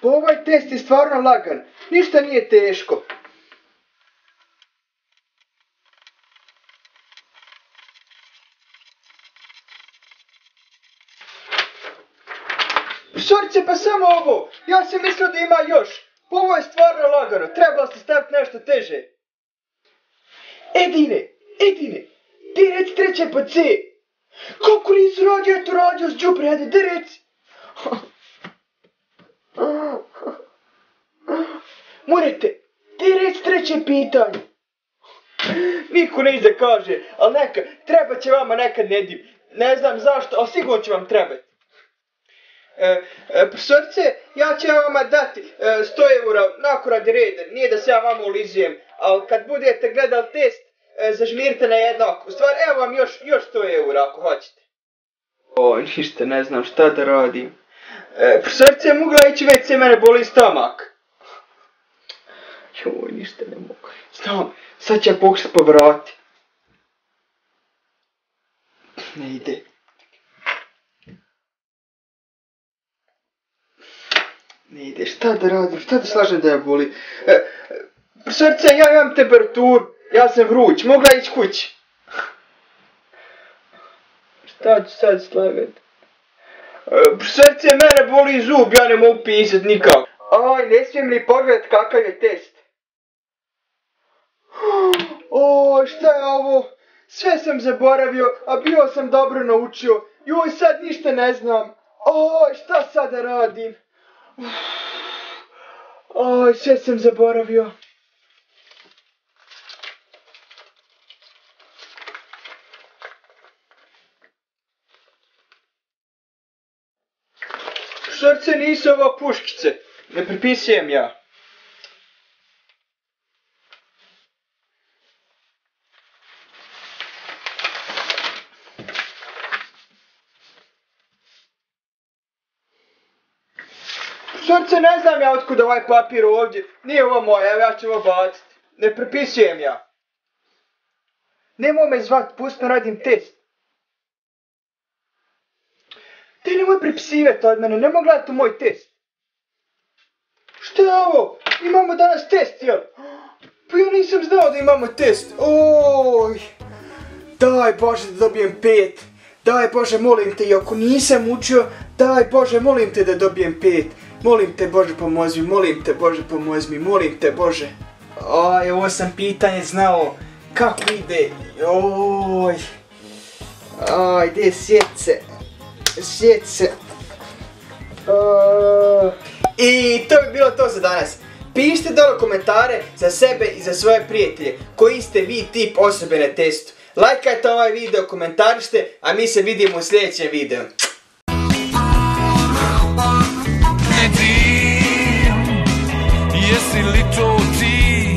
Pa ovaj test je stvarno lagan. Ništa nije teško. Profesorice, pa samo ovo. Ja sam mislio da ima još. Pa ovo je stvarno lagano. Trebalo ste staviti nešto teže. Edine, ti reci treće po C. Kako nisu radio, ja to radio s đubre, ajde, da reci. Morate, ti reci treće pitanje. Niko ne iza kaže, ali neka, treba će vama nekad Nedim. Ne znam zašto, ali sigurno će vam trebati. Profesorice, ja ću vama dati 100 eura, nako radi reda, nije da se ja vama ulizujem, ali kad budete gledali test, zažmirite na jednako. U stvari, evo vam još 100 eura ako hoćete. O, ništa ne znam šta da radim. Profesorice, mogla ići već se mene boli stomak. Joj, ništa ne mogu. Znam, sad će ja pokušati povrati. Ne ide. Ne ide, šta da radim, šta da slažem da ja boli. Profesorice, ja imam temperaturu, ja sam vruć, mogla ići kući. Šta ću sad slagati? Profesorice, mene boli zub, ja ne mogu pisat nikako. Aj, ne smijem li pogledat kakav je test. O, šta je ovo? Sve sam zaboravio, a bio sam dobro naučio. Joj, sad ništa ne znam. Aj, šta sad da radim? Aj, sve sam zaboravio. Srce nisu ovo puškice, ne pripisujem ja. Srce, ne znam ja otkud ovaj papir ovdje, nije ovo moje, evo ja ću ovo baciti. Ne pripisujem ja. Nemoj me zvat, pusti me radim test. Ti nemoj pripisivati od mene, nemoj gledati u moj test. Šta je ovo? Imamo danas test, jel? Pa ja nisam znao da imamo test. Oj. Daj Bože da dobijem 5. Daj Bože, molim te, i ako nisam učio, daj Bože, molim te da dobijem 5. Molim te Bože pomozi mi, molim te Bože pomozi mi, molim te Bože. Aj, ovo sam pitanje znao. Kako ide? Oj. Aj, gdje sjece? Sjece. I to bi bilo to za danas. Pišite dole komentare za sebe i za svoje prijatelje. Koji ste vi tip osobe na testu. Lajkajte ovaj video, komentarište, a mi se vidimo u sljedećem videu. Jesi li to ti?